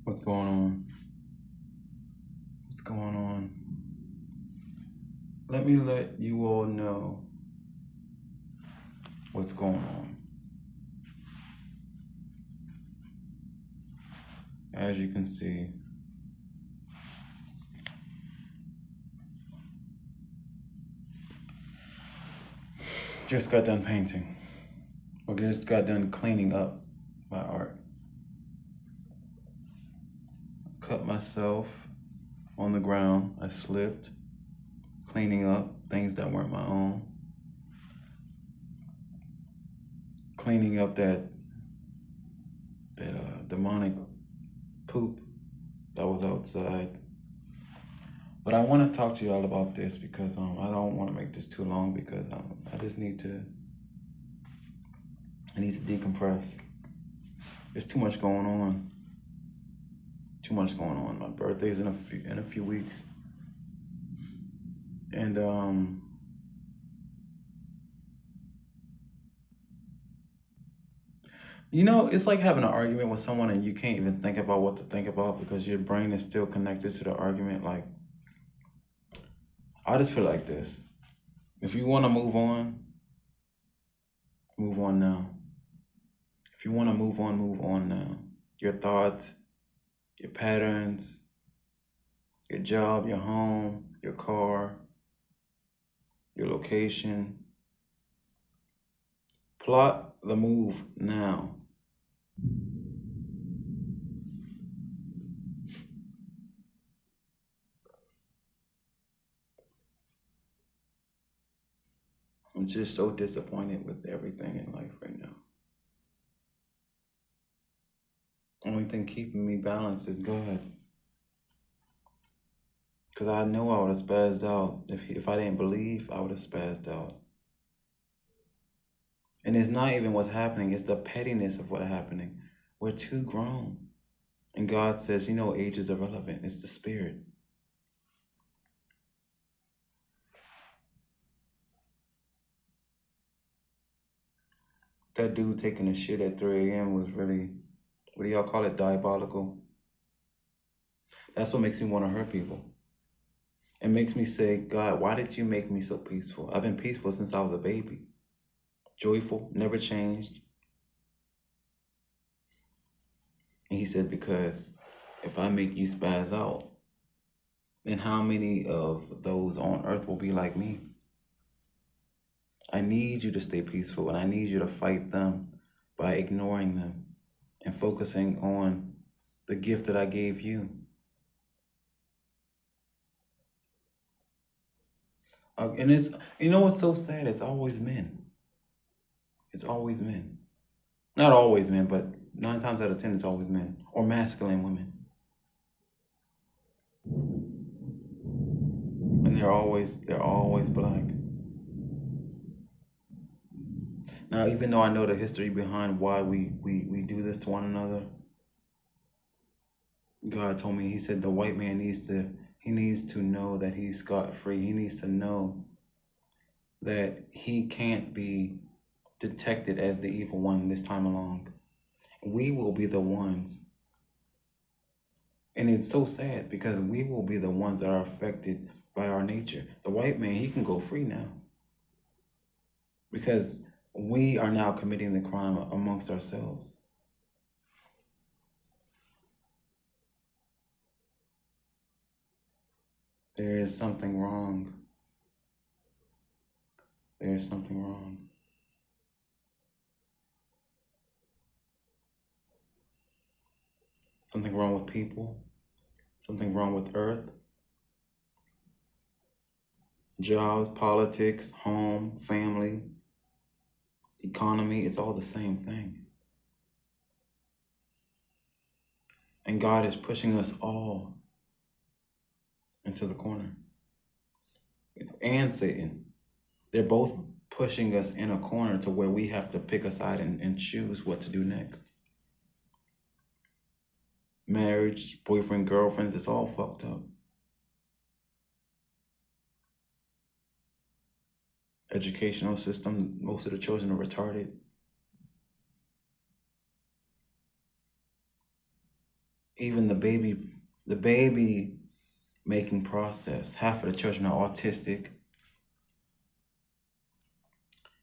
What's going on? What's going on? Let me let you all know what's going on. As you can see, just got done painting, or just got done cleaning up my art. Cut myself on the ground. I slipped, cleaning up things that weren't my own. Cleaning up that demonic poop that was outside. But I want to talk to y'all about this because I don't want to make this too long because I just need to decompress. There's too much going on. Too much going on. My birthday's in a few weeks, and it's like having an argument with someone and you can't even think about what to think about because your brain is still connected to the argument. Like, I'll just put it like this: if you want to move on now. If you want to move on now. Your thoughts, your patterns, your job, your home, your car, your location. Plot the move now. I'm just so disappointed with everything in life right now. Only thing keeping me balanced is God. Because I know I would have spazzed out. If I didn't believe, I would have spazzed out. And it's not even what's happening, it's the pettiness of what's happening. We're too grown. And God says, age is irrelevant. It's the spirit. That dude taking a shit at 3 a.m. was really, what do y'all call it, diabolical? That's what makes me want to hurt people. It makes me say, God, why did you make me so peaceful? I've been peaceful since I was a baby. Joyful, never changed. And he said, because if I make you spaz out, then how many of those on earth will be like me? I need you to stay peaceful, and I need you to fight them by ignoring them and focusing on the gift that I gave you. And it's, what's so sad? It's always men. It's always men. Not always men, but 9 times out of 10, it's always men or masculine women. And they're always black. Now, even though I know the history behind why we do this to one another, God told me, he said the white man needs to know that he's scot-free. He needs to know that he can't be detected as the evil one this time along. We will be the ones. And it's so sad because we will be the ones that are affected by our nature. The white man, he can go free now. Because we are now committing the crime amongst ourselves. There is something wrong. There is something wrong. Something wrong with people. Something wrong with earth. Jobs, politics, home, family, economy, it's all the same thing. And God is pushing us all into the corner. And Satan. They're both pushing us in a corner to where we have to pick a side and choose what to do next. Marriage, boyfriend, girlfriends, it's all fucked up. Educational system, most of the children are retarded. Even the baby making process. Half of the children are autistic.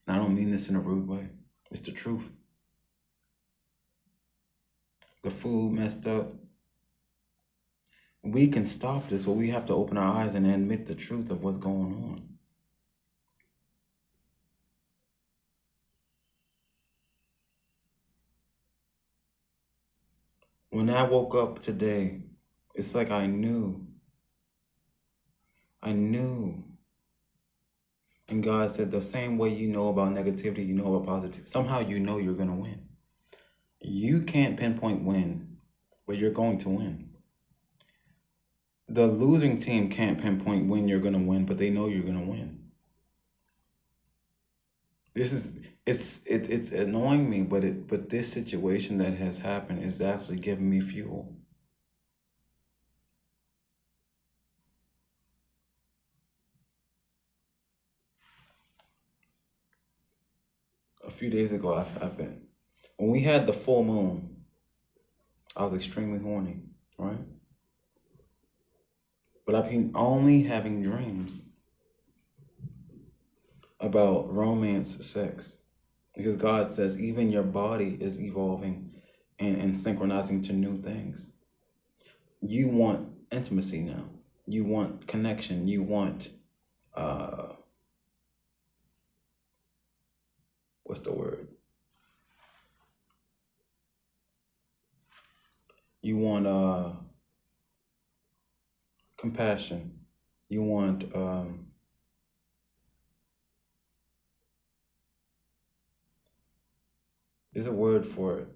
And I don't mean this in a rude way. It's the truth. The food messed up. We can stop this, but we have to open our eyes and admit the truth of what's going on. When I woke up today, it's like I knew. I knew. And God said the same way you know about negativity, you know about positivity. Somehow you know you're going to win. You can't pinpoint when, but you're going to win. The losing team can't pinpoint when you're going to win, but they know you're going to win. This is it's annoying me, but this situation that has happened is actually giving me fuel. A few days ago, I've been when we had the full moon, I was extremely horny, right? But I've been only having dreams about romance, sex, because God says even your body is evolving and synchronizing to new things. You want intimacy now. You want connection. You want what's the word? You want compassion. You want there's a word for it.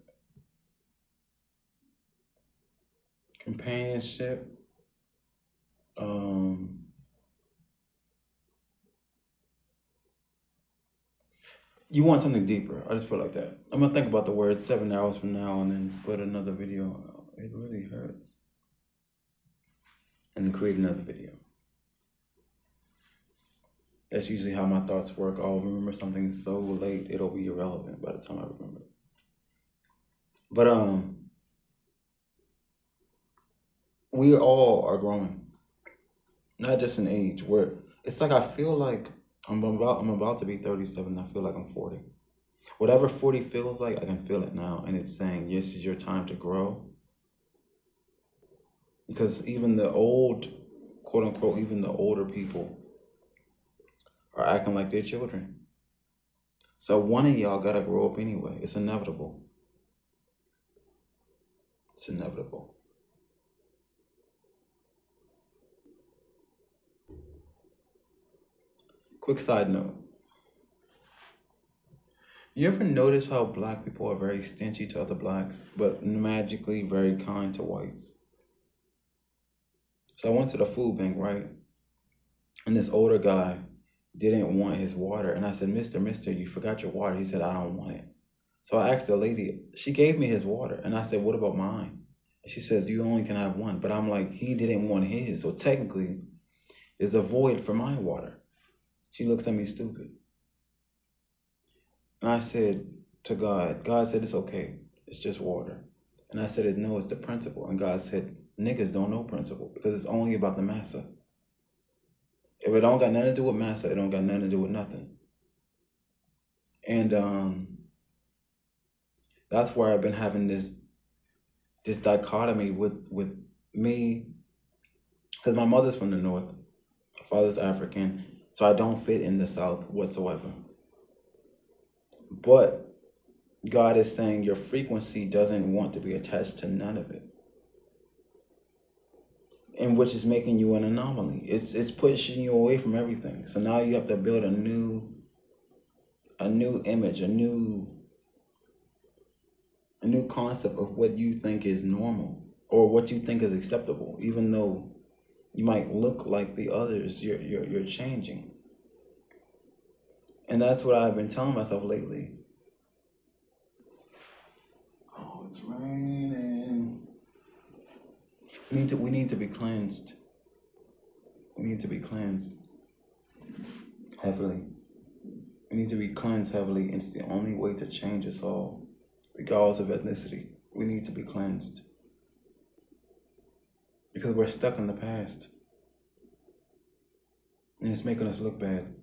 Companionship. You want something deeper. I just put it like that. I'm gonna think about the word 7 hours from now and then put another video out. It really hurts. And then create another video. That's usually how my thoughts work. I'll remember something so late it'll be irrelevant by the time I remember it. But we all are growing. Not just in age. It's like I feel like I'm about to be 37. I feel like I'm 40. Whatever 40 feels like, I can feel it now. And it's saying, yes, it's your time to grow. Because even the old, quote unquote, even the older people are acting like they're children. So one of y'all gotta grow up anyway. It's inevitable. It's inevitable. Quick side note. You ever notice how black people are very stingy to other blacks, but magically very kind to whites? So I went to the food bank, right? And this older guy didn't want his water. And I said, Mister, you forgot your water. He said, I don't want it. So I asked the lady, she gave me his water. And I said, what about mine? And she says, you only can have one. But I'm like, he didn't want his. So technically, there's a void for my water. She looks at me stupid. And I said to God said, it's okay. It's just water. And I said, no, it's the principle. And God said, niggas don't know principle because it's only about the massa. If it don't got nothing to do with massa, it don't got nothing to do with nothing. And that's where I've been having this dichotomy with me, because my mother's from the North, my father's African, so I don't fit in the South whatsoever. But God is saying your frequency doesn't want to be attached to none of it. And which is making you an anomaly. It's pushing you away from everything. So now you have to build a new image, a new concept of what you think is normal or what you think is acceptable, even though you might look like the others, you're changing. And that's what I've been telling myself lately. Oh, it's raining. We need to be cleansed. We need to be cleansed heavily. We need to be cleansed heavily. It's the only way to change us all, regardless of ethnicity. We need to be cleansed. because we're stuck in the past and it's making us look bad.